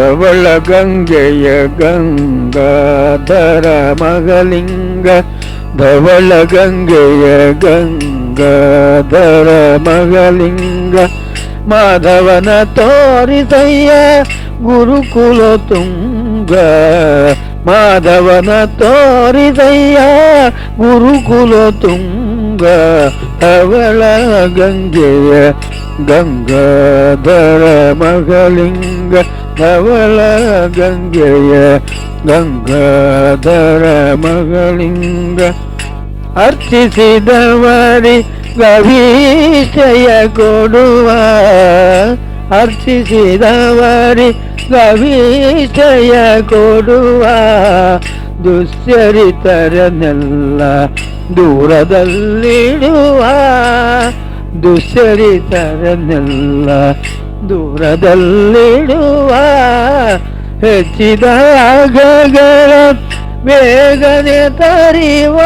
ಧವಳ ಗಂಗೆಯ ಗಂಗಾಧರ ಮಗಲಿಂಗ ಧವಳ ಗಂಗೆಯ ಗಂಗಾಧರ ಮಗಲಿಂಗ ಮಾಧವನ ತೋರಿಸಯ್ಯ ಗುರುಕುಲ ತುಂಗ ಮಾಧವನ ತೋರಿಸಯ್ಯ ಗುರುಕುಲ ತುಂಗ ಧವಳ ಗಂಗೆಯ ಗಂಗಾಧರ ಮಗಲಿಂಗ ಧವಳ ಗಂಗೆಯ ಗಂಗಾಧರ ಮಗಲಿಂಗ ಅರ್ಚಿಸಿದವರಿ ಗವಿಷಯ ಕೊಡುವ ಅರ್ಚಿಸಿದವರಿ ಗವಿಷಯ ಕೊಡುವ ದುಶ್ಚರಿತರನೆಲ್ಲ ದೂರದಲ್ಲಿಡುವ ದುಶ್ಚರಿತರನೆಲ್ಲ ದೂರದಲ್ಲಿಡುವ ಹೆಚ್ಚಿದ ಆಗಗಳ ಬೇಗನೆ ತರಿವ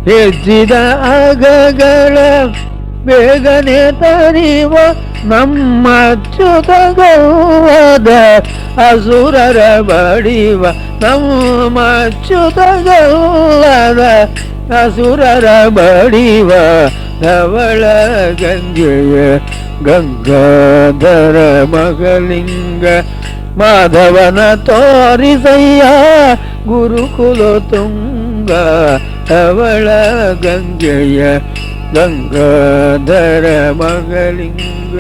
ಹೆಚ್ಚಿದ ಆಗಗಳ ಬೇಗನೆ ತರಿವ ನಮ್ಮ ಅಚ್ಯುತಗೌವದ ಅಸುರರ ಬಡಿವ ನಮ್ಮ ಅಚ್ಯುತಗೌವದ ಅಸುರರ ಬಡಿವ ಧವಳ ಗಂಗೆಯ ಗಂಗಾಧರ ಮಗಲಿಂಗ ಮಾಧವನ ತೋರಿಸಯ್ಯ ಗುರುಕುಲ ತುಂಗ ಧವಳ ಗಂಗೆಯ ಗಂಗಾಧರ ಮಗಲಿಂಗ.